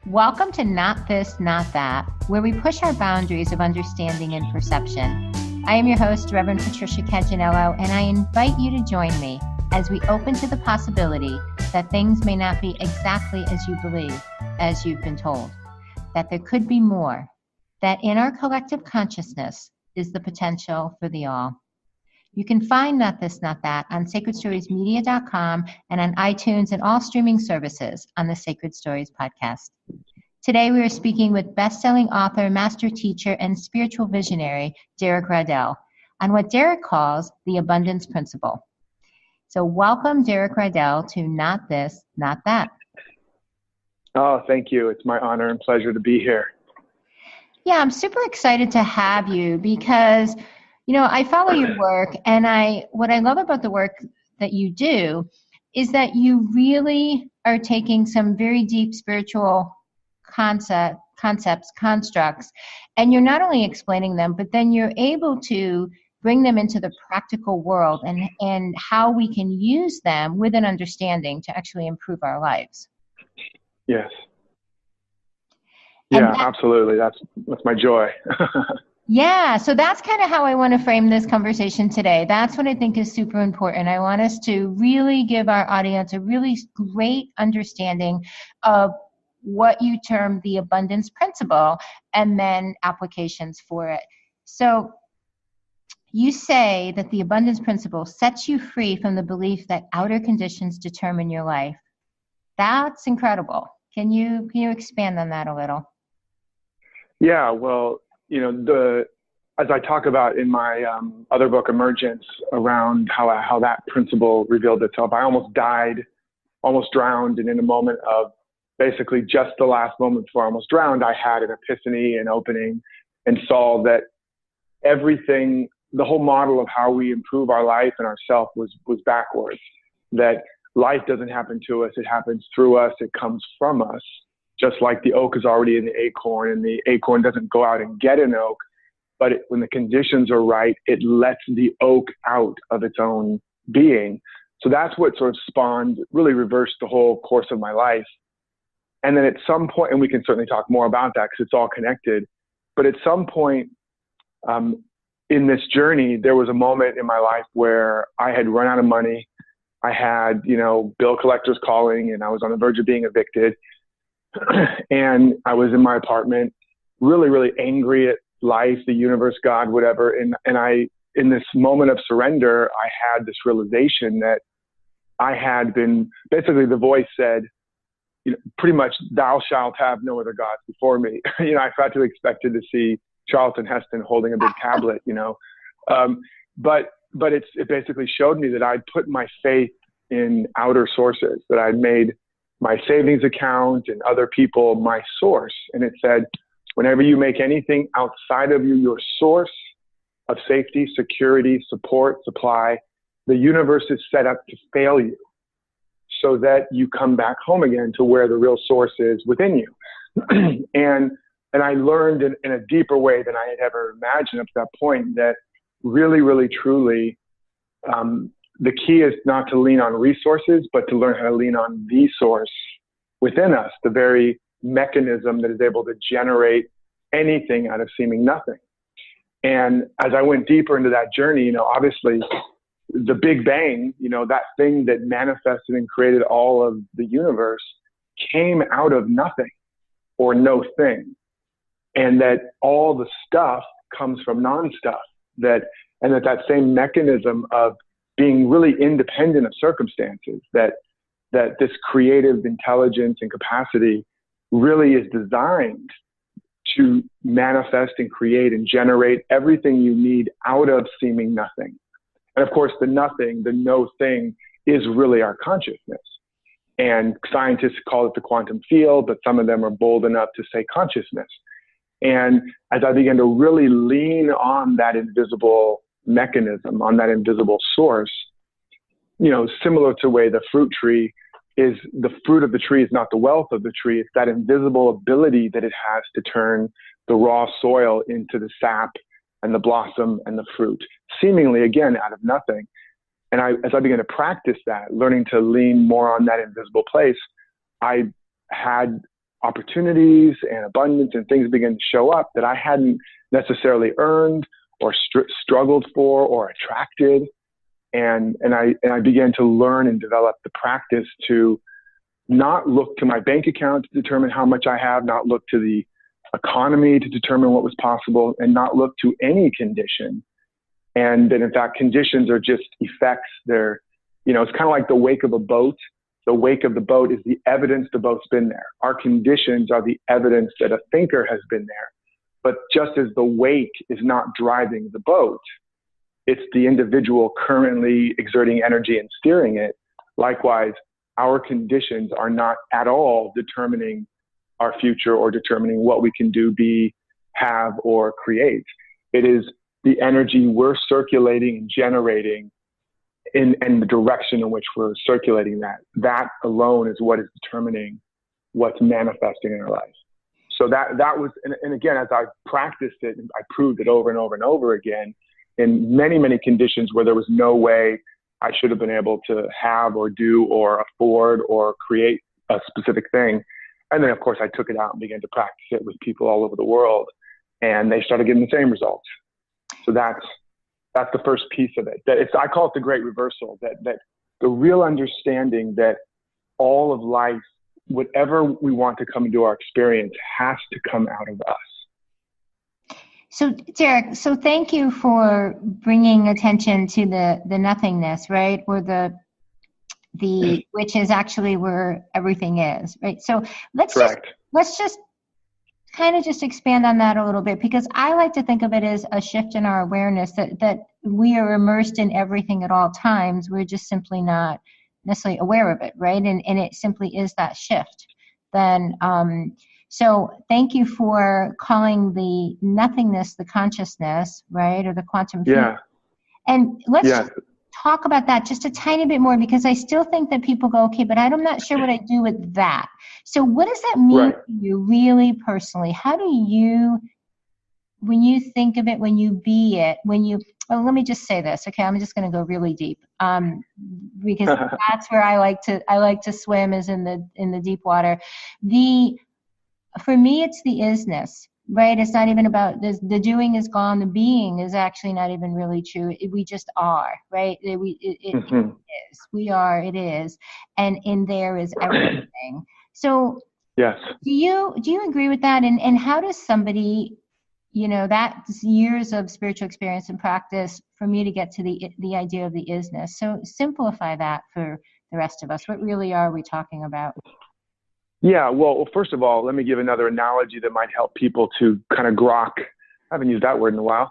Welcome to Not This, Not That, where we push our boundaries of understanding and perception. I am your host, Rev Patricia Cagganello, and I invite you to join me as we open to the possibility that things may not be exactly as you believe, as you've been told, that there could be more, that in our collective consciousness is the potential for the all. You can find Not This, Not That on sacredstoriesmedia.com and on iTunes and all streaming services on the Sacred Stories podcast. Today we are speaking with best-selling author, master teacher, and spiritual visionary, Derek Rydall, on what Derek calls the abundance principle. So welcome, Derek Rydall, to Not This, Not That. Oh, thank you. It's my honor and pleasure to be here. Yeah, I'm super excited to have you because I follow your work, and what I love about the work that you do is that you really are taking some very deep spiritual concepts, constructs, and you're not only explaining them, but then you're able to bring them into the practical world and how we can use them with an understanding to actually improve our lives. Yes. Yeah, absolutely. That's my joy. Yeah, so that's kind of how I want to frame this conversation today. That's what I think is super important. I want us to really give our audience a really great understanding of what you term the abundance principle and then applications for it. So you say that the abundance principle sets you free from the belief that outer conditions determine your life. That's incredible. Can you expand on that a little? Yeah, well, as I talk about in my other book, Emergence, around how that principle revealed itself, I almost died, almost drowned, and in a moment of basically just the last moment before I almost drowned, I had an epiphany, an opening, and saw that everything, the whole model of how we improve our life and ourself was backwards. That life doesn't happen to us, it happens through us, it comes from us. Just like the oak is already in the acorn, and the acorn doesn't go out and get an oak, but when the conditions are right, it lets the oak out of its own being. So that's what sort of spawned, really reversed the whole course of my life. And then at some point, and we can certainly talk more about that because it's all connected, but at some point in this journey, there was a moment in my life where I had run out of money. I had, bill collectors calling, and I was on the verge of being evicted. And I was in my apartment, really, really angry at life, the universe, God, whatever. And I, in this moment of surrender, I had this realization that I had been, basically the voice said, pretty much, thou shalt have no other gods before me. I thought to expected to see Charlton Heston holding a big tablet, but it basically showed me that I'd put my faith in outer sources, that I'd made my savings account and other people my source. And it said, whenever you make anything outside of you your source of safety, security, support, supply, the universe is set up to fail you so that you come back home again to where the real source is within you. and I learned in a deeper way than I had ever imagined up to that point that really, really, truly, the key is not to lean on resources, but to learn how to lean on the source within us, the very mechanism that is able to generate anything out of seeming nothing. And as I went deeper into that journey, obviously the Big Bang, that thing that manifested and created all of the universe came out of nothing or no thing. And that all the stuff comes from non-stuff, that same mechanism of being really independent of circumstances, that this creative intelligence and capacity really is designed to manifest and create and generate everything you need out of seeming nothing. And of course, the nothing, the no thing, is really our consciousness. And scientists call it the quantum field, but some of them are bold enough to say consciousness. And as I began to really lean on that invisible mechanism, on that invisible source, similar to the way the fruit tree is, the fruit of the tree is not the wealth of the tree. It's that invisible ability that it has to turn the raw soil into the sap and the blossom and the fruit, seemingly, again, out of nothing. And as I began to practice that, learning to lean more on that invisible place, I had opportunities and abundance and things began to show up that I hadn't necessarily earned or struggled for or attracted. And I began to learn and develop the practice to not look to my bank account to determine how much I have, not look to the economy to determine what was possible, and not look to any condition. And that in fact, conditions are just effects. They're, it's kind of like the wake of a boat. The wake of the boat is the evidence the boat's been there. Our conditions are the evidence that a thinker has been there. But just as the wake is not driving the boat, it's the individual currently exerting energy and steering it. Likewise, our conditions are not at all determining our future or determining what we can do, be, have, or create. It is the energy we're circulating and generating in the direction in which we're circulating that. That alone is what is determining what's manifesting in our life. So that was, and again, as I practiced it, I proved it over and over and over again in many, many conditions where there was no way I should have been able to have or do or afford or create a specific thing. And then, of course, I took it out and began to practice it with people all over the world, and they started getting the same results. So that's the first piece of it. I call it the great reversal, that the real understanding that all of life, whatever we want to come into our experience, has to come out of us. So Derek, thank you for bringing attention to the nothingness, right? Or the which is actually where everything is, right? So let's just kind of just expand on that a little bit, because I like to think of it as a shift in our awareness that we are immersed in everything at all times. We're just simply not necessarily aware of it, right? And it simply is that shift. Then, so thank you for calling the nothingness the consciousness, right? Or the quantum field. Yeah. And let's just talk about that just a tiny bit more, because I still think that people go, okay, but I'm not sure what I do with that. So what does that mean to you really personally? How do you, when you think of it, when you be it, let me just say this, okay? I'm just going to go really deep, because that's where I like to swim, is in the deep water. For me, it's the isness. Right? It's not even about this. The doing is gone. The being is actually not even really true. We just are, right? It is. We are. It is. And in there is everything. So yes. Do you agree with that? And how does somebody, that's years of spiritual experience and practice for me to get to the idea of the isness. So simplify that for the rest of us. What really are we talking about? Yeah, well, first of all, let me give another analogy that might help people to kind of grok. I haven't used that word in a while.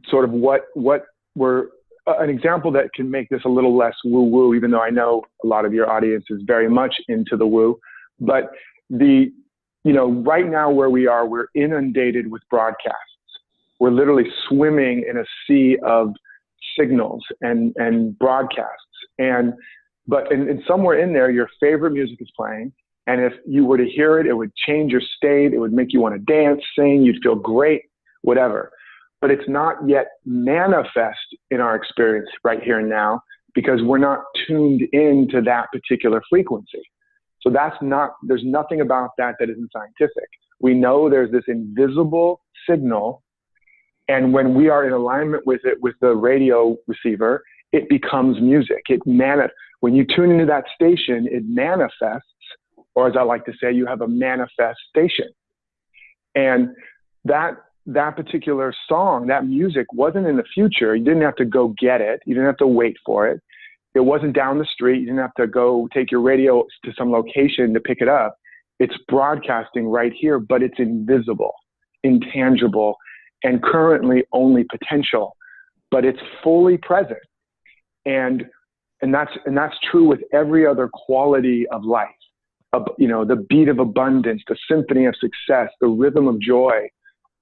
Sort of what we're, an example that can make this a little less woo-woo, even though I know a lot of your audience is very much into the woo. But right now where we are, we're inundated with broadcasts. We're literally swimming in a sea of signals and broadcasts. But somewhere in there, your favorite music is playing. And if you were to hear it, it would change your state. It would make you want to dance, sing. You'd feel great, whatever. But it's not yet manifest in our experience right here and now, because we're not tuned into that particular frequency. So there's nothing about that isn't scientific. We know there's this invisible signal. And when we are in alignment with it, with the radio receiver, it becomes music. When you tune into that station, it manifests. Or as I like to say, you have a manifestation. And that particular song, that music wasn't in the future. You didn't have to go get it. You didn't have to wait for it. It wasn't down the street. You didn't have to go take your radio to some location to pick it up. It's broadcasting right here, but it's invisible, intangible, and currently only potential, but it's fully present. And that's true with every other quality of life. The beat of abundance, the symphony of success, the rhythm of joy,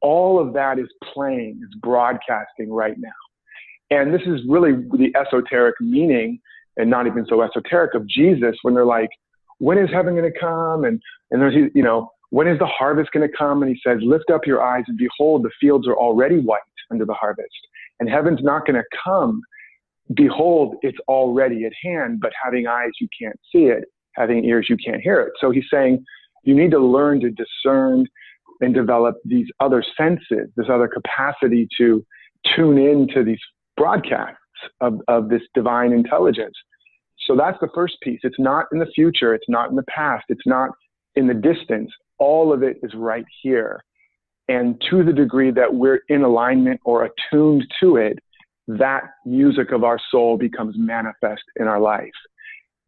all of that is playing, is broadcasting right now. And this is really the esoteric meaning, and not even so esoteric, of Jesus, when they're like, when is heaven going to come? And there's, when is the harvest going to come? And he says, lift up your eyes and behold, the fields are already white under the harvest. And heaven's not going to come. Behold, it's already at hand, but having eyes, you can't see it. Having ears, you can't hear it. So he's saying, You need to learn to discern and develop these other senses, this other capacity to tune into these broadcasts of this divine intelligence. So that's the first piece. It's not in the future. It's not in the past. It's not in the distance. All of it is right here. And to the degree that we're in alignment or attuned to it, that music of our soul becomes manifest in our life.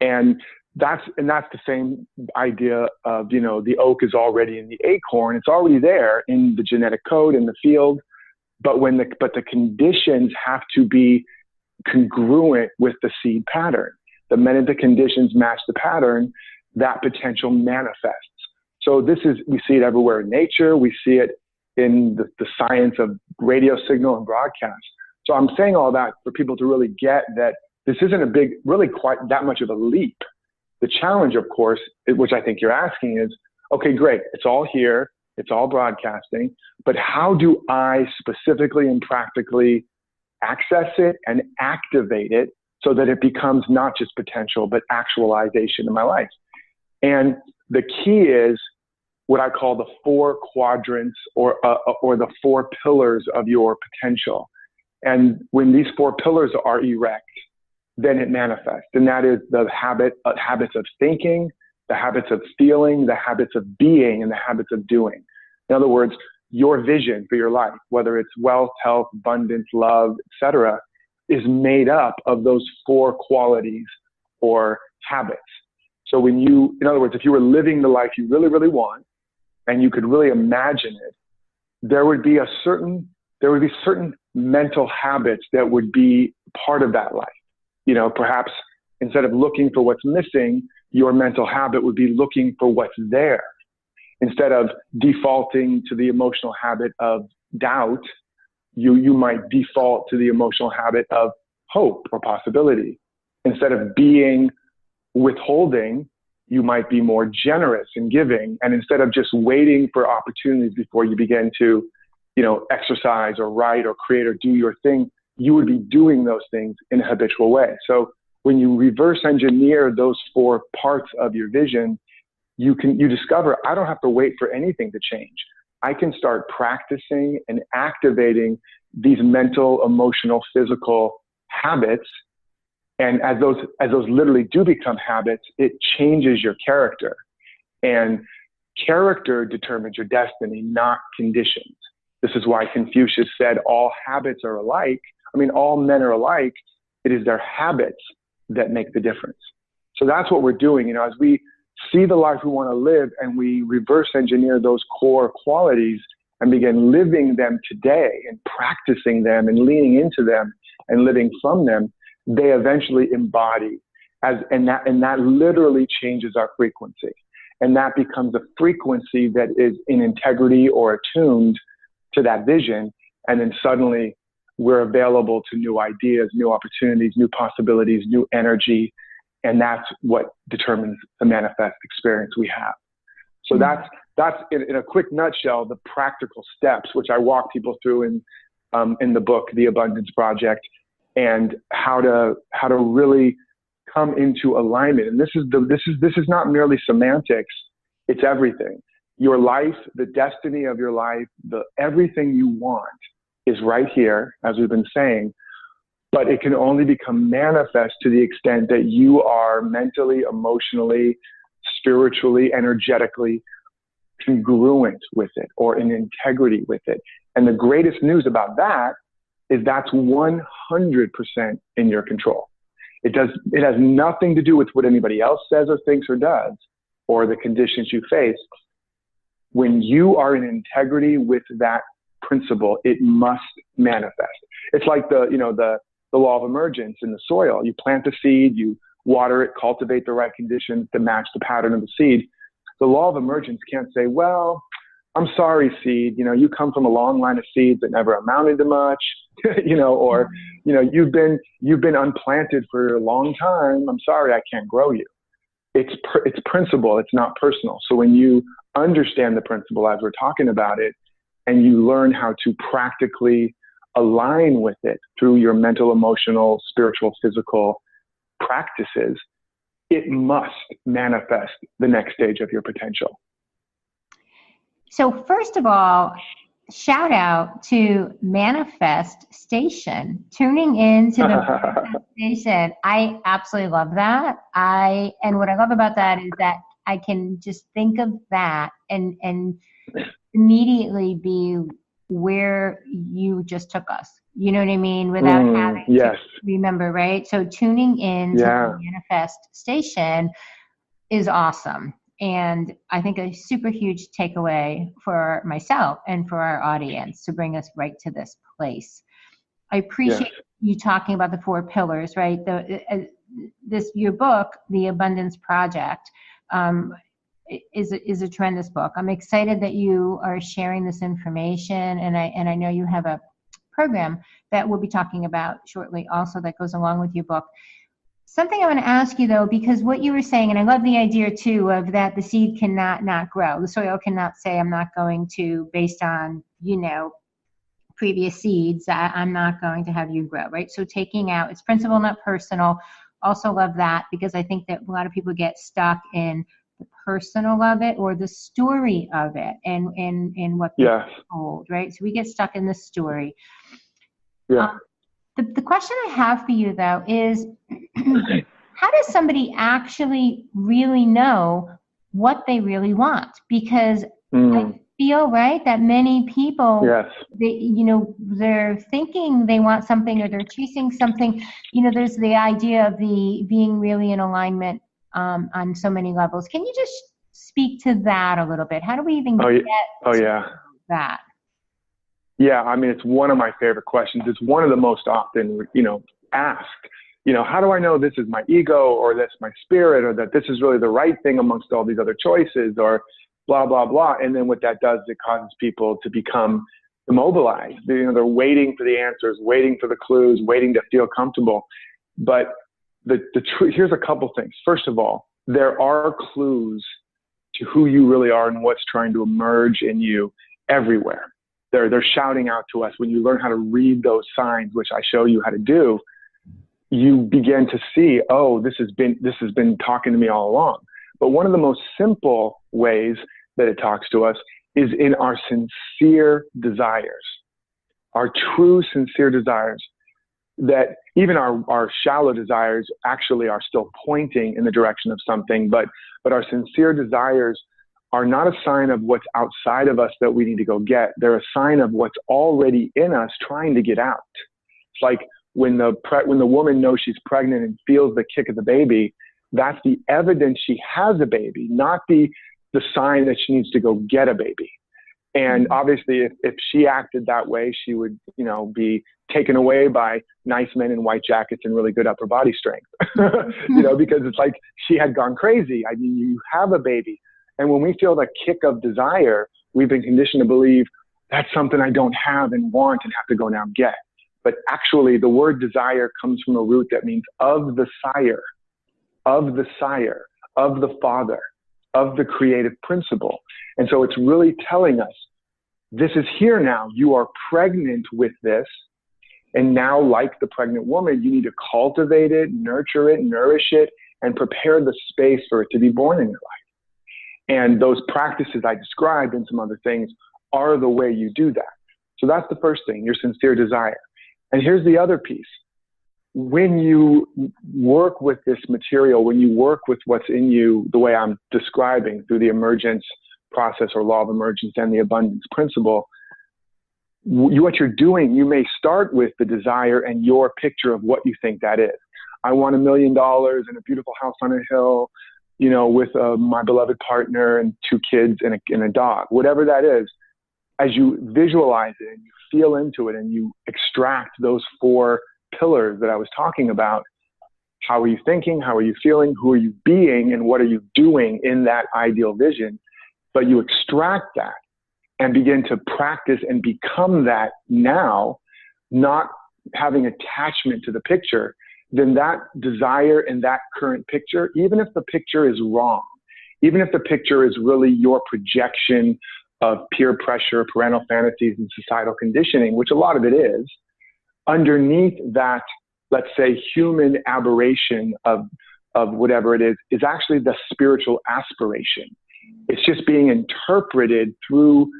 And that's the same idea of, you know, the oak is already in the acorn. It's already there in the genetic code in the field. But the conditions have to be congruent with the seed pattern. The minute the conditions match the pattern, that potential manifests. So we see it everywhere in nature. We see it in the science of radio signal and broadcast. So I'm saying all that for people to really get that this isn't really quite that much of a leap. The challenge, of course, which I think you're asking is, okay, great. It's all here. It's all broadcasting. But how do I specifically and practically access it and activate it so that it becomes not just potential, but actualization in my life? And the key is what I call the 4 quadrants or the 4 pillars of your potential. And when these 4 pillars are erect, then it manifests. And that is the habits of thinking, the habits of feeling, the habits of being, and the habits of doing. In other words, your vision for your life, whether it's wealth, health, abundance, love, etc., is made up of those 4 qualities or habits. So in other words, if you were living the life you really, really want, and you could really imagine it, there would be certain mental habits that would be part of that life. You know, perhaps instead of looking for what's missing, your mental habit would be looking for what's there. Instead of defaulting to the emotional habit of doubt, you might default to the emotional habit of hope or possibility. Instead of being withholding, you might be more generous and giving. And instead of just waiting for opportunities before you begin to, you know, exercise or write or create or do your thing, you would be doing those things in a habitual way. So when you reverse engineer those 4 parts of your vision, you discover, I don't have to wait for anything to change. I can start practicing and activating these mental, emotional, physical habits. And as those literally do become habits, it changes your character. And character determines your destiny, not conditions. This is why Confucius said all habits are alike. I mean, all men are alike. It is their habits that make the difference. So that's what we're doing. You know, as we see the life we want to live and we reverse engineer those core qualities and begin living them today and practicing them and leaning into them and living from them, they eventually embody and that literally changes our frequency. And that becomes a frequency that is in integrity or attuned to that vision. And then suddenly we're available to new ideas, new opportunities, new possibilities, new energy. And that's what determines the manifest experience we have. So that's in a quick nutshell, the practical steps, which I walk people through in the book, The Abundance Project, and how to really come into alignment. And this is not merely semantics. It's everything. Your life, the destiny of your life, everything you want is right here, as we've been saying, but it can only become manifest to the extent that you are mentally, emotionally, spiritually, energetically congruent with it or in integrity with it. And the greatest news about that is that's 100% in your control. It has nothing to do with what anybody else says or thinks or does, or the conditions you face. When you are in integrity with that principle, it must manifest. It's like the law of emergence in the soil. You plant the seed, you water it, cultivate the right conditions to match the pattern of the seed. The law of emergence can't say, well, I'm sorry, seed, you come from a long line of seeds that never amounted to much, or you've been unplanted for a long time. I'm sorry, I can't grow you. It's principle. It's not personal. So when you understand the principle as we're talking about it, and you learn how to practically align with it through your mental, emotional, spiritual, physical practices, it must manifest the next stage of your potential. So first of all, shout out to Manifest Station, tuning in to the Manifest Station. I absolutely love that. And what I love about that is that I can just think of that and immediately be where you just took us. You know what I mean? Without having to remember, right? So tuning in to the Manifest Station is awesome. And I think a super huge takeaway for myself and for our audience to bring us right to this place. I appreciate you talking about the 4 pillars, right? Your book, The Abundance Project, is a tremendous book. I'm excited that you are sharing this information, and I know you have a program that we'll be talking about shortly also that goes along with your book. Something I want to ask you, though, because what you were saying, and I love the idea, too, of that the seed cannot not grow. The soil cannot say, I'm not going to, based on, previous seeds, I'm not going to have you grow, right? So taking out, it's principle, not personal. Also love that, because I think that a lot of people get stuck in the personal of it or the story of it and what they're told, right? So we get stuck in the story. Yeah. The question I have for you, though, is how does somebody actually really know what they really want? Because I feel, right, that many people, they're thinking they want something or they're chasing something. There's the idea of being really in alignment on so many levels. Can you just speak to that a little bit? How do we even get to that? Yeah, I mean, it's one of my favorite questions. It's one of the most often, asked. How do I know this is my ego or this my spirit or that this is really the right thing amongst all these other choices or blah, blah, blah. And then what that does, it causes people to become immobilized. They're waiting for the answers, waiting for the clues, waiting to feel comfortable. But the truth, here's a couple things. First of all, there are clues to who you really are and what's trying to emerge in you everywhere. They're shouting out to us. When you learn how to read those signs, which I show you how to do, you begin to see, oh, this has been talking to me all along. But one of the most simple ways that it talks to us is in our sincere desires, our true sincere desires, that even our shallow desires actually are still pointing in the direction of something, but our sincere desires are not a sign of what's outside of us that we need to go get. They're a sign of what's already in us trying to get out. It's like when the woman knows she's pregnant and feels the kick of the baby, that's the evidence she has a baby, not the sign that she needs to go get a baby. And obviously, if she acted that way, she would, be taken away by nice men in white jackets and really good upper body strength, because it's like she had gone crazy. I mean, you have a baby. And when we feel the kick of desire, we've been conditioned to believe that's something I don't have and want and have to go now and get. But actually, the word desire comes from a root that means of the sire, of the father, of the creative principle. And so it's really telling us, this is here now. You are pregnant with this. And now, like the pregnant woman, you need to cultivate it, nurture it, nourish it, and prepare the space for it to be born in your life. And those practices I described and some other things are the way you do that. So that's the first thing, your sincere desire. And here's the other piece. When you work with this material, when you work with what's in you, the way I'm describing through the emergence process or law of emergence and the abundance principle, what you're doing, you may start with the desire and your picture of what you think that is. I want $1 million and a beautiful house on a hill, with my beloved partner and 2 kids and a dog, whatever that is. As you visualize it and you feel into it and you extract those 4 pillars that I was talking about, how are you thinking? How are you feeling? Who are you being? And what are you doing in that ideal vision? But you extract that and begin to practice and become that now, not having attachment to the picture. Then that desire and that current picture, even if the picture is wrong, even if the picture is really your projection of peer pressure, parental fantasies, and societal conditioning, which a lot of it is, underneath that, let's say, human aberration of whatever it is actually the spiritual aspiration. It's just being interpreted through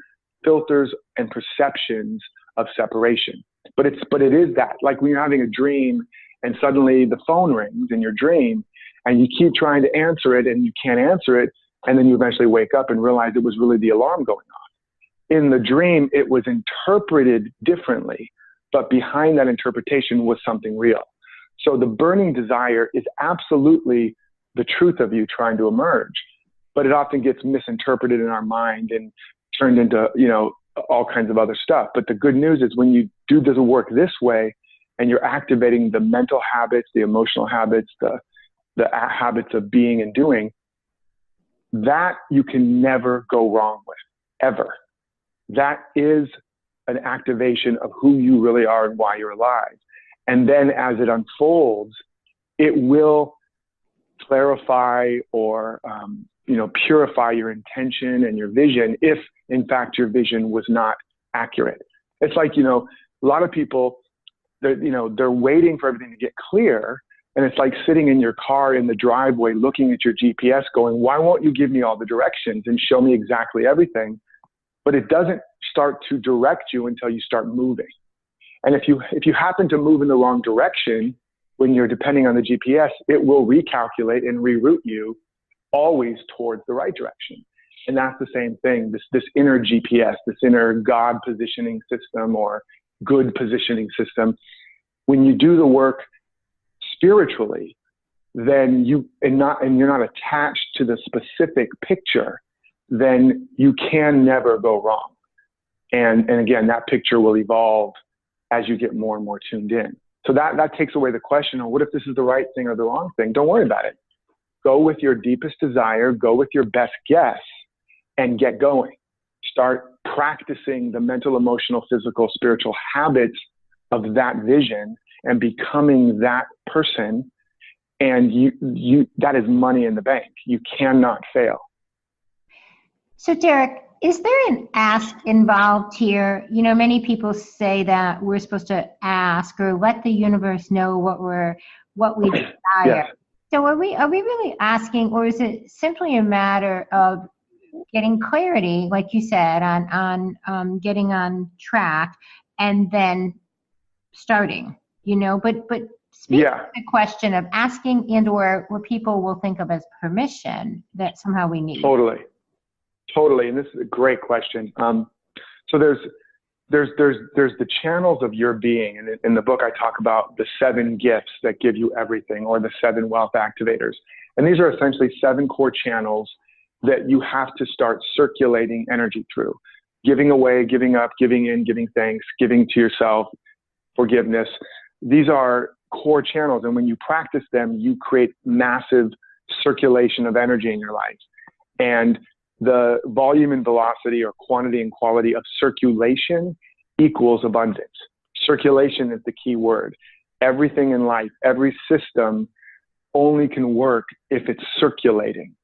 filters and perceptions of separation. But it is that, like when you're having a dream and suddenly the phone rings in your dream and you keep trying to answer it and you can't answer it, and then you eventually wake up and realize it was really the alarm going off. In the dream, it was interpreted differently, but behind that interpretation was something real. So the burning desire is absolutely the truth of you trying to emerge, but it often gets misinterpreted in our mind and turned into, all kinds of other stuff. But the good news is when you do the work this way and you're activating the mental habits, the emotional habits, the habits of being and doing, that you can never go wrong with, ever. That is an activation of who you really are and why you're alive. And then as it unfolds, it will clarify or, purify your intention and your vision if, in fact, your vision was not accurate. It's like, a lot of people, they're waiting for everything to get clear. And it's like sitting in your car in the driveway, looking at your GPS going, why won't you give me all the directions and show me exactly everything? But it doesn't start to direct you until you start moving. And if you happen to move in the wrong direction when you're depending on the GPS, it will recalculate and reroute you always towards the right direction. And that's the same thing, this inner GPS, this inner God positioning system or good positioning system. When you do the work spiritually, then you're not attached to the specific picture, then you can never go wrong. And again, that picture will evolve as you get more and more tuned in. So that takes away the question of what if this is the right thing or the wrong thing? Don't worry about it. Go with your deepest desire, go with your best guess, and get going. Start practicing the mental, emotional, physical, spiritual habits of that vision and becoming that person. And you that is money in the bank. You cannot fail. So Derek, is there an ask involved here? Many people say that we're supposed to ask or let the universe know what we desire. Yes. So are we really asking, or is it simply a matter of getting clarity, like you said, on getting on track and then starting? But speak to the question of asking and or what people will think of as permission that somehow we need. Totally, and this is a great question. So there's the channels of your being, and in the book I talk about the 7 gifts that give you everything, or the 7 wealth activators. And these are essentially 7 core channels that you have to start circulating energy through: giving away, giving up, giving in, giving thanks, giving to yourself, forgiveness. These are core channels, and when you practice them, you create massive circulation of energy in your life. And the volume and velocity, or quantity and quality of circulation, equals abundance. Circulation is the key word. Everything in life, every system only can work if it's circulating.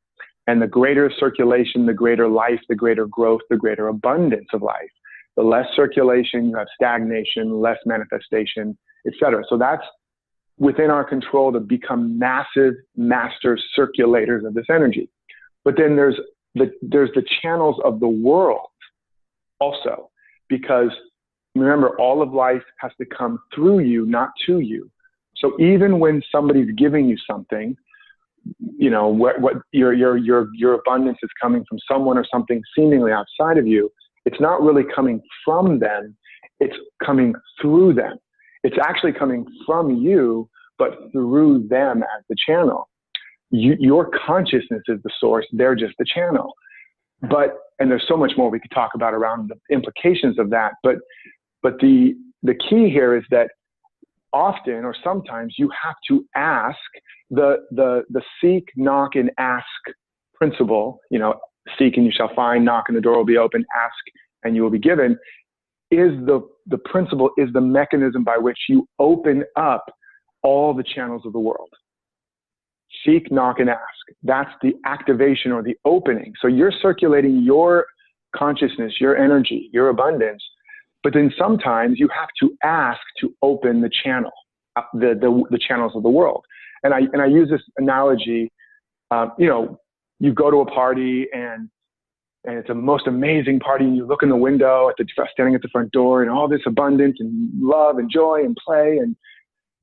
And the greater circulation, the greater life, the greater growth, the greater abundance of life. The less circulation, you have stagnation, less manifestation, etc. So that's within our control to become massive master circulators of this energy. But then there's the channels of the world also, because remember, all of life has to come through you, not to you. So even when somebody's giving you something, what your abundance is coming from someone or something seemingly outside of you, it's not really coming from them, it's coming through them. It's actually coming from you, but through them as the channel. Your consciousness is the source, they're just the channel. And there's so much more we could talk about around the implications of that. But the key here is that often or sometimes you have to ask the seek, knock, and ask principle. Seek and you shall find, knock and the door will be open, ask and you will be given, is the principle, is the mechanism by which you open up all the channels of the world. Seek, knock, and ask. That's the activation or the opening. So you're circulating your consciousness, your energy, your abundance, but then sometimes you have to ask to open the channel, the channels of the world. And I use this analogy. You go to a party and and it's the most amazing party. And you look in the window standing at the front door, and all this abundance and love and joy and play. And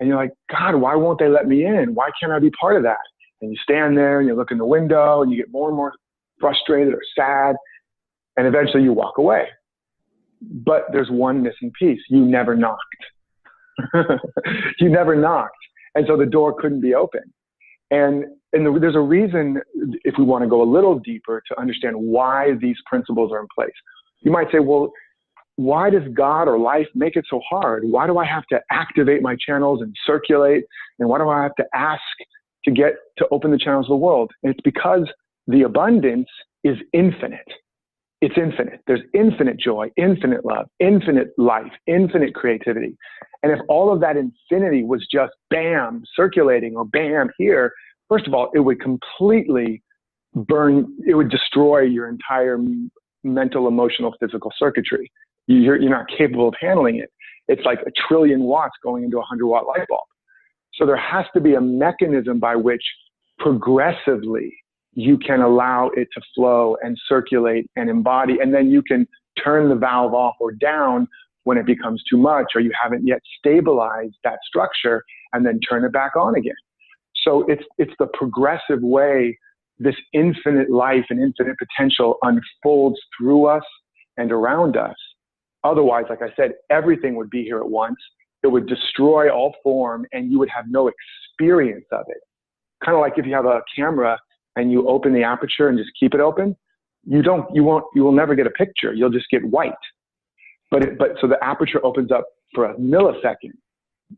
you're like, God, why won't they let me in? Why can't I be part of that? And you stand there and you look in the window and you get more and more frustrated or sad. And eventually you walk away. But there's one missing piece. You never knocked. You never knocked. And so the door couldn't be open. And there's a reason, if we want to go a little deeper, to understand why these principles are in place. You might say, well, why does God or life make it so hard? Why do I have to activate my channels and circulate? And why do I have to ask to open the channels of the world? And it's because the abundance is infinite. It's infinite. There's infinite joy, infinite love, infinite life, infinite creativity. And if all of that infinity was just bam, circulating, or bam, here, first of all, it would completely it would destroy your entire mental, emotional, physical circuitry. You're not capable of handling it. It's like 1 trillion watts going into a 100-watt light bulb. So there has to be a mechanism by which progressively you can allow it to flow and circulate and embody, and then you can turn the valve off or down when it becomes too much, or you haven't yet stabilized that structure, and then turn it back on again. So it's the progressive way this infinite life and infinite potential unfolds through us and around us. Otherwise, like I said, everything would be here at once. It would destroy all form, and you would have no experience of it. Kind of like if you have a camera and you open the aperture and just keep it open, you will never get a picture. You'll just get white. But so the aperture opens up for a millisecond,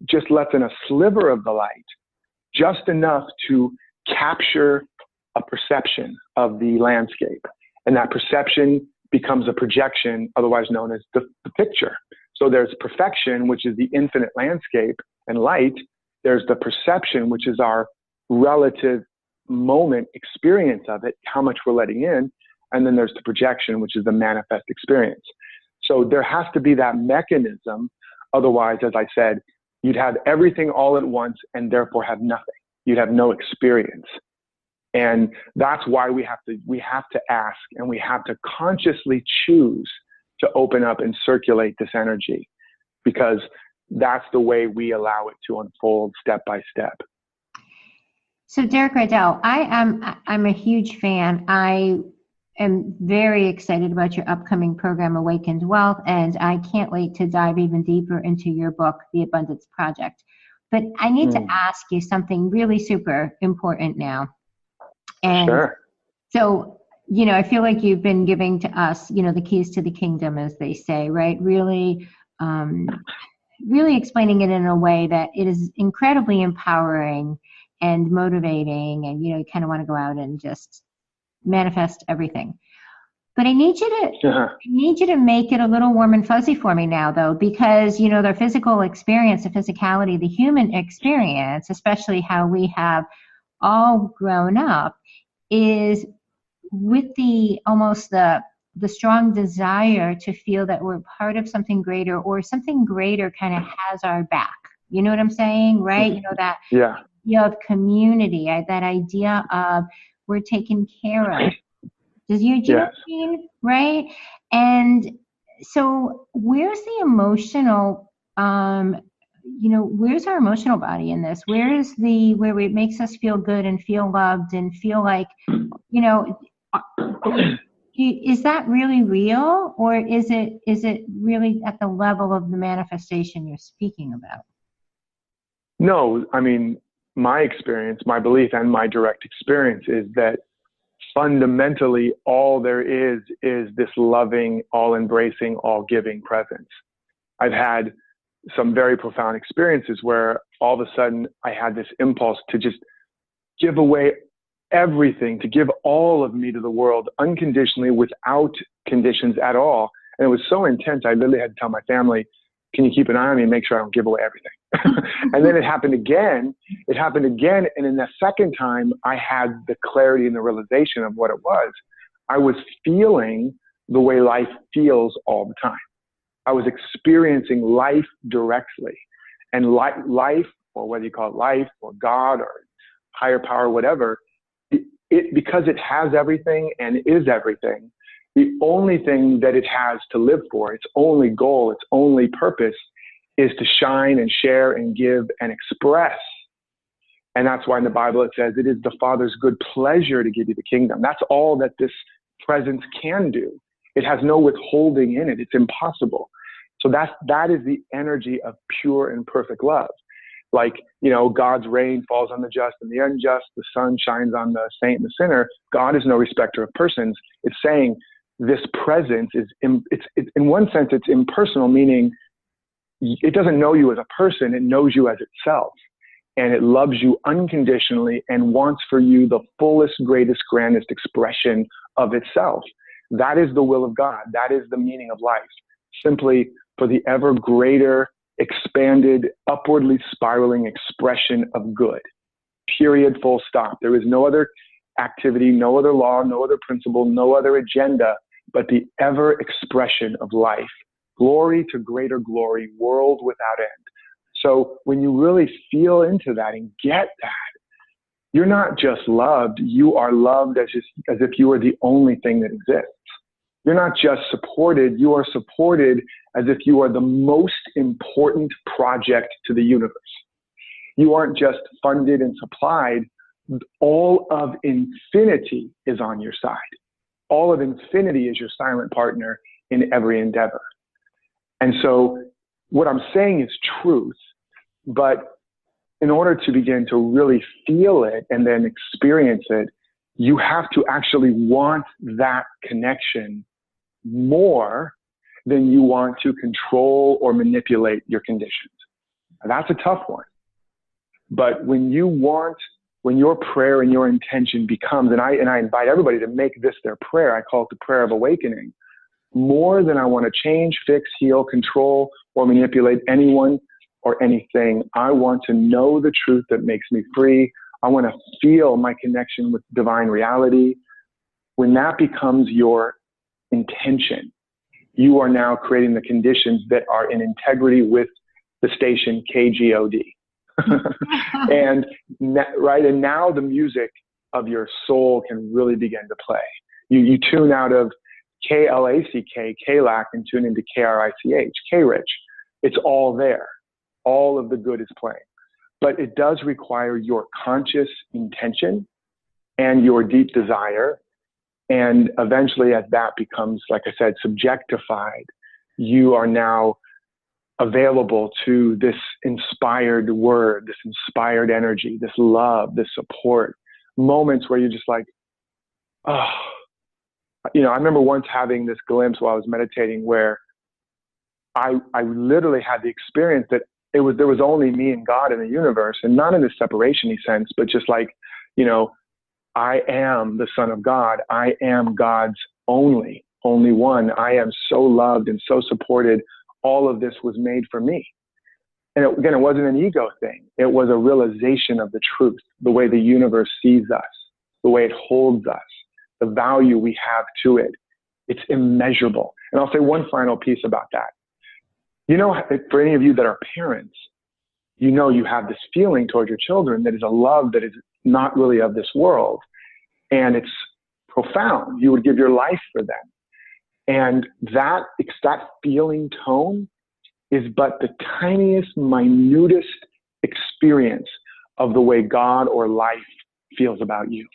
just lets in a sliver of the light, just enough to capture a perception of the landscape. And that perception becomes a projection, otherwise known as the picture. So there's perfection, which is the infinite landscape and light. There's the perception, which is our relative moment experience of it, how much we're letting in. And then there's the projection, which is the manifest experience. So there has to be that mechanism. Otherwise, as I said, you'd have everything all at once and therefore have nothing. You'd have no experience. And that's why we have to ask, and we have to consciously choose to open up and circulate this energy, because that's the way we allow it to unfold step by step. So Derek Rydall, I'm a huge fan. I am very excited about your upcoming program, Awakened Wealth, and I can't wait to dive even deeper into your book, The Abundance Project. But I need to ask you something really super important now. And sure. So, I feel like you've been giving to us, the keys to the kingdom, as they say, right? Really, really explaining it in a way that it is incredibly empowering and motivating, and you kind of want to go out and just manifest everything. But I need you to make it a little warm and fuzzy for me now, though, because their physical experience, the physicality, the human experience, especially how we have all grown up, is with the strong desire to feel that we're part of something greater, or something greater kind of has our back. You know what I'm saying, right? That idea of community, that idea of we're taken care of. Do you know what I mean? Right? And so where's the emotional, where's our emotional body in this? Where it makes us feel good and feel loved and feel like, is that really real, or is it really at the level of the manifestation you're speaking about? No, I mean, my experience, my belief, and my direct experience is that fundamentally all there is this loving, all-embracing, all-giving presence. I've had some very profound experiences where all of a sudden I had this impulse to just give away everything, to give all of me to the world unconditionally, without conditions at all. And it was so intense, I literally had to tell my family, can you keep an eye on me and make sure I don't give away everything? And then it happened again. And in the second time, I had the clarity and the realization of what it was. I was feeling the way life feels all the time. I was experiencing life directly. And life, or whether you call it life or God or higher power, whatever, because it has everything and is everything, The only thing that it has to live for, its only goal, its only purpose is to shine and share and give and express. And that's why in the Bible it says it is the Father's good pleasure to give you the kingdom. That's all that this presence can do. It has no withholding in it. It's impossible. So that is the energy of pure and perfect love. Like, God's rain falls on the just and the unjust. The sun shines on the saint and the sinner. God is no respecter of persons. It's saying this presence is, it's in one sense, it's impersonal, meaning it doesn't know you as a person. It knows you as itself. And it loves you unconditionally and wants for you the fullest, greatest, grandest expression of itself. That is the will of God. That is the meaning of life. Simply for the ever greater, expanded, upwardly spiraling expression of good. Period, full stop. There is no other activity, no other law, no other principle, no other agenda, but the ever expression of life. Glory to greater glory, world without end. So when you really feel into that and get that, you're not just loved, you are loved as if you are the only thing that exists. You're not just supported, you are supported as if you are the most important project to the universe. You aren't just funded and supplied, all of infinity is on your side. All of infinity is your silent partner in every endeavor. And so what I'm saying is truth, but in order to begin to really feel it and then experience it, you have to actually want that connection more than you want to control or manipulate your conditions. That's a tough one. But when your prayer and your intention becomes, and I invite everybody to make this their prayer, I call it the prayer of awakening, more than I want to change, fix, heal, control, or manipulate anyone or anything. I want to know the truth that makes me free. I want to feel my connection with divine reality. When that becomes your intention, you are now creating the conditions that are in integrity with the station KGOD. And now the music of your soul can really begin to play. You tune out of KLACK, KLAC, and tune into KRICH, K-Rich. It's all there. All of the good is playing. But it does require your conscious intention and your deep desire. And eventually, as that becomes, like I said, subjectified, you are now available to this inspired word, this inspired energy, this love, this support, moments where you're just like, oh. I remember once having this glimpse while I was meditating where I literally had the experience that there was only me and God in the universe, and not in the separation-y sense, but just like, I am the Son of God. I am God's only one. I am so loved and so supported. All of this was made for me. And it wasn't an ego thing. It was a realization of the truth, the way the universe sees us, the way it holds us, the value we have to it. It's immeasurable. And I'll say one final piece about that. For any of you that are parents, you have this feeling toward your children that is a love that is not really of this world. And it's profound. You would give your life for them. And that feeling tone is but the tiniest, minutest experience of the way God or life feels about you.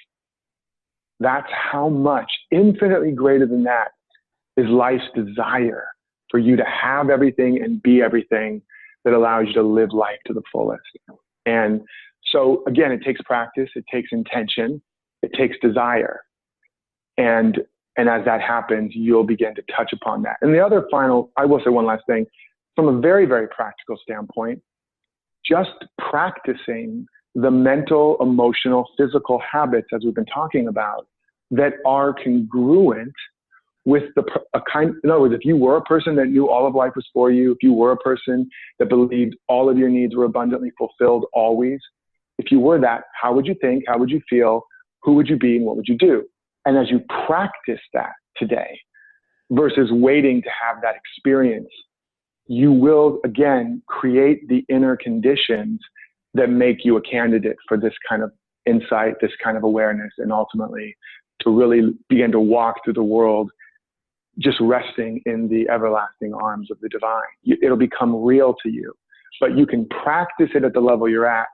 That's how much, infinitely greater than that, is life's desire for you to have everything and be everything that allows you to live life to the fullest. And so, again, it takes practice, it takes intention, it takes desire. And as that happens, you'll begin to touch upon that. And the other I will say one last thing, from a very, very practical standpoint, just practicing the mental, emotional, physical habits, as we've been talking about, that are congruent with in other words, if you were a person that knew all of life was for you, if you were a person that believed all of your needs were abundantly fulfilled always, if you were that, how would you think? How would you feel? Who would you be? And what would you do? And as you practice that today, versus waiting to have that experience, you will, again, create the inner conditions that make you a candidate for this kind of insight, this kind of awareness, and ultimately to really begin to walk through the world just resting in the everlasting arms of the divine. It'll become real to you, but you can practice it at the level you're at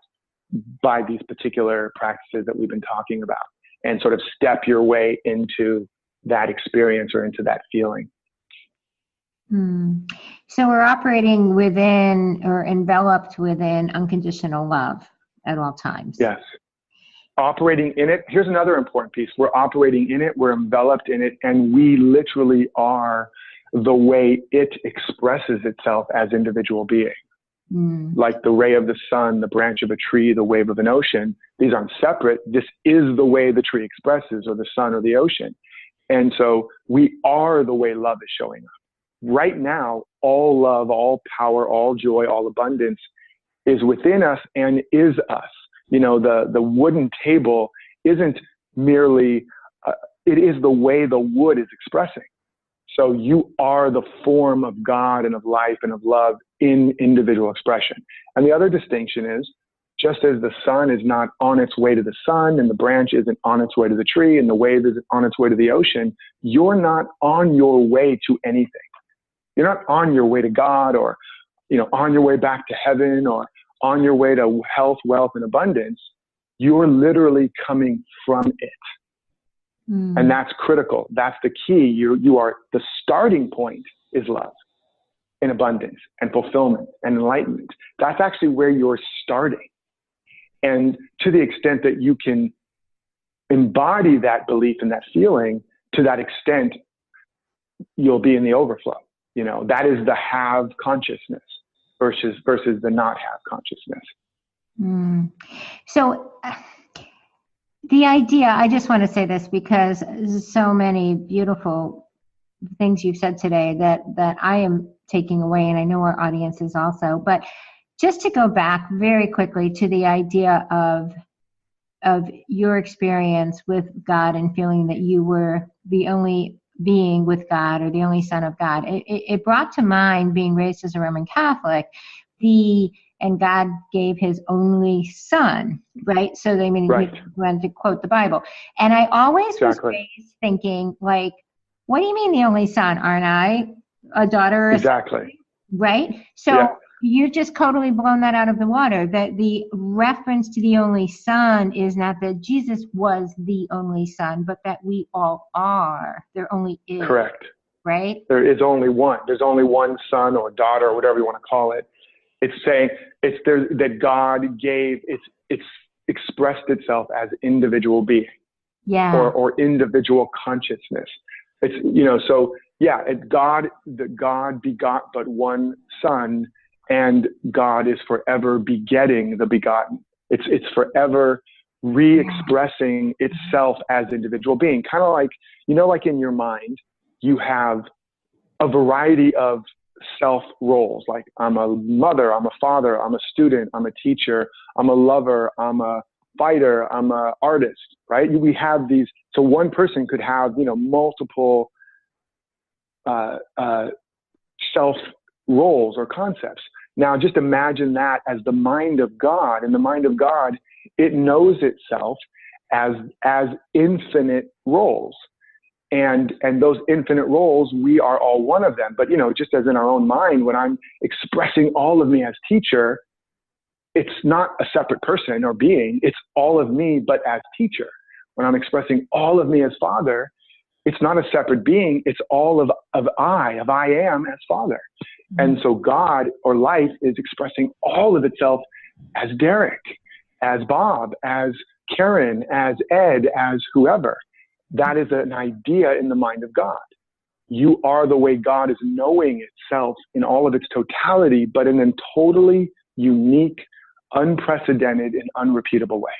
by these particular practices that we've been talking about, and sort of step your way into that experience or into that feeling. So we're operating within or enveloped within unconditional love at all times. Yes. Operating in it. Here's another important piece. We're operating in it. We're enveloped in it. And we literally are the way it expresses itself as individual being. Like the ray of the sun, the branch of a tree, the wave of an ocean. These aren't separate. This is the way the tree expresses, or the sun, or the ocean. And so we are the way love is showing up. Right now, all love, all power, all joy, all abundance is within us and is us. You know, the wooden table isn't merely, it is the way the wood is expressing. So you are the form of God and of life and of love in individual expression. And the other distinction is, just as the sun is not on its way to the sun, and the branch isn't on its way to the tree, and the wave isn't on its way to the ocean, you're not on your way to anything. You're not on your way to God, or, you know, on your way back to heaven, or on your way to health, wealth, and abundance. You're literally coming from it. And that's critical. That's the key. You are, the starting point is love and abundance and fulfillment and enlightenment. That's actually where you're starting. And to the extent that you can embody that belief and that feeling, to that extent, you'll be in the overflow. You know, that is the have consciousness versus the not have consciousness. So the idea, I just want to say this because so many beautiful things you've said today that I am taking away, and I know our audience is also, but just to go back very quickly to the idea of your experience with God and feeling that you were the only being with God, or the only son of God. It brought to mind, being raised as a Roman Catholic, and God gave his only son, right? So they mean, right. He wanted to quote the Bible. And I always Exactly. was raised thinking, like, what do you mean the only son? Aren't I a daughter? Or exactly. Right? So yeah. You've just totally blown that out of the water. That the reference to the only son is not that Jesus was the only son, but that we all are. There only is. Correct. Right? There is only one. There's only one son or daughter, or whatever you want to call it. It's saying that God gave, it's expressed itself as individual being, or individual consciousness. It's, you know, so yeah, God begot but one son, and God is forever begetting the begotten. It's forever re-expressing itself as individual being. Kind of like, you know, like in your mind, you have a variety of self roles. Like, I'm a mother, I'm a father, I'm a student, I'm a teacher, I'm a lover, I'm a fighter, I'm a artist, right? We have these, so one person could have, you know, multiple self roles or concepts. Now, just imagine that as the mind of God. In the mind of God, it knows itself as infinite roles. And those infinite roles, we are all one of them. But, you know, just as in our own mind, when I'm expressing all of me as teacher, it's not a separate person or being. It's all of me, but as teacher. When I'm expressing all of me as father, it's not a separate being. It's all of I am as father. And so God, or life, is expressing all of itself as Derek, as Bob, as Karen, as Ed, as whoever. That is an idea in the mind of God. You are the way God is knowing itself in all of its totality, but in a totally unique, unprecedented, and unrepeatable way.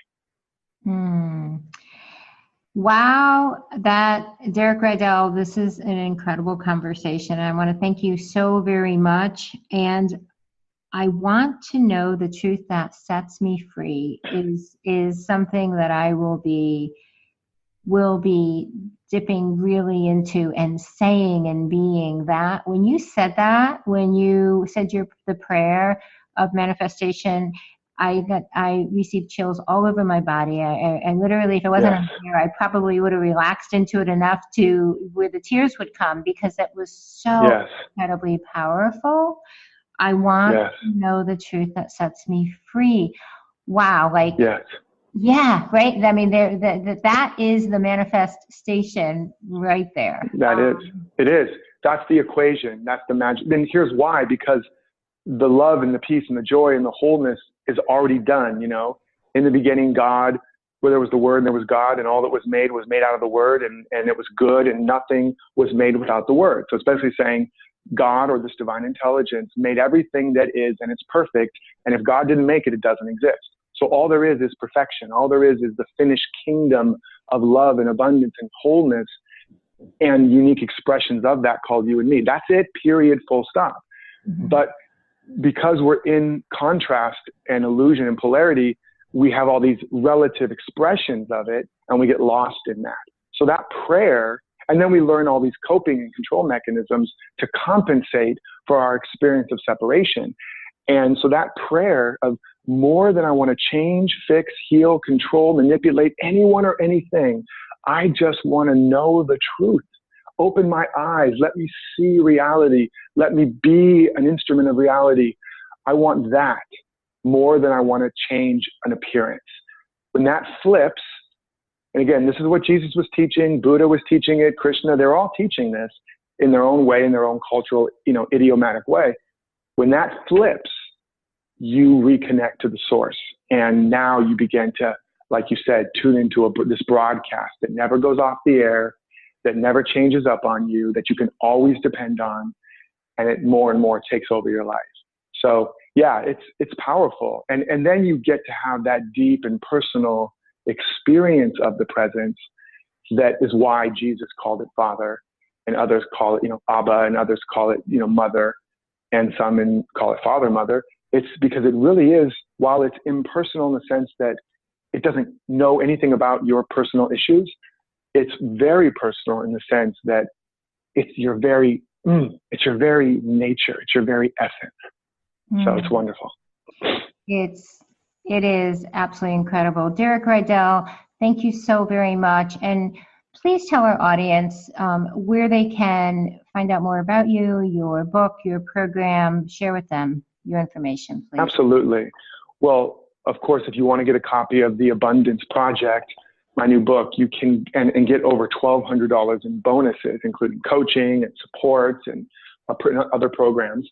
Wow, Derek Rydall, this is an incredible conversation. I want to thank you so very much. And I want to know the truth that sets me free is something that I will be dipping really into and saying and being that. When you said the prayer of manifestation, I received chills all over my body. I literally, if it wasn't Yes. here, I probably would have relaxed into it enough to where the tears would come, because it was so Yes. incredibly powerful. I want Yes. to know the truth that sets me free. Wow. Like, Yes. yeah, right. I mean, that is the manifestation right there. That is. It is. That's the equation. That's the magic. Then here's why, because the love and the peace and the joy and the wholeness is already done. You know, in the beginning, God, where there was the Word and there was God, and all that was made out of the Word, and it was good, and nothing was made without the Word. So it's basically saying God, or this divine intelligence, made everything that is, and it's perfect. And if God didn't make it, it doesn't exist. So all there is perfection. All there is the finished kingdom of love and abundance and wholeness and unique expressions of that called you and me. That's it, period, full stop. Mm-hmm. But because we're in contrast and illusion and polarity, we have all these relative expressions of it, and we get lost in that. So that prayer, and then we learn all these coping and control mechanisms to compensate for our experience of separation. And so that prayer of more than I want to change, fix, heal, control, manipulate anyone or anything, I just want to know the truth. Open my eyes. Let me see reality. Let me be an instrument of reality. I want that more than I want to change an appearance. When that flips, and again, this is what Jesus was teaching, Buddha was teaching it, Krishna, they're all teaching this in their own way, in their own cultural, idiomatic way. When that flips, you reconnect to the source. And now you begin to, like you said, tune into this broadcast that never goes off the air, that never changes up on you, that you can always depend on, and it more and more takes over your life. So yeah, it's powerful. And then you get to have that deep and personal experience of the presence. That is why Jesus called it Father, and others call it, Abba, and others call it, Mother, and some call it Father, Mother. It's because it really is, while it's impersonal in the sense that it doesn't know anything about your personal issues, it's very personal in the sense that it's your very nature, it's your very essence. So it's wonderful. It is absolutely incredible. Derek Rydall, thank you so very much. And please tell our audience where they can find out more about you, your book, your program. Share with them your information, please. Absolutely. Well, of course, if you want to get a copy of The Abundance Project, my new book, you can and get over $1,200 in bonuses, including coaching and supports and other programs.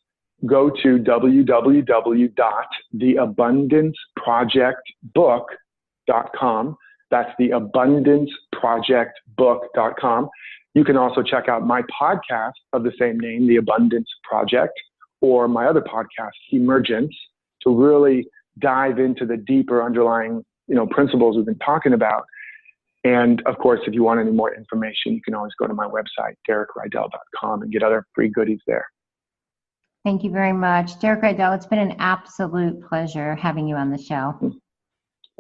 Go to www.theabundanceprojectbook.com. That's theabundanceprojectbook.com. You can also check out my podcast of the same name, The Abundance Project, or my other podcast, Emergence, to really dive into the deeper underlying, principles we've been talking about. And of course, if you want any more information, you can always go to my website, DerekRydall.com, and get other free goodies there. Thank you very much. Derek Rydall, it's been an absolute pleasure having you on the show.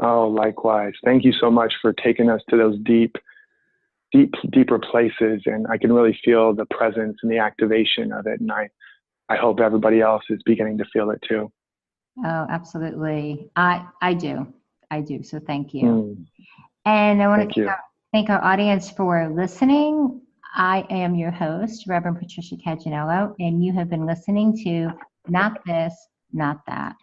Oh, likewise. Thank you so much for taking us to those deeper places. And I can really feel the presence and the activation of it. And I hope everybody else is beginning to feel it too. Oh, absolutely. I do. So thank you. And I want to thank our audience for listening. I am your host, Rev Patricia Cagganello, and you have been listening to Not This, Not That.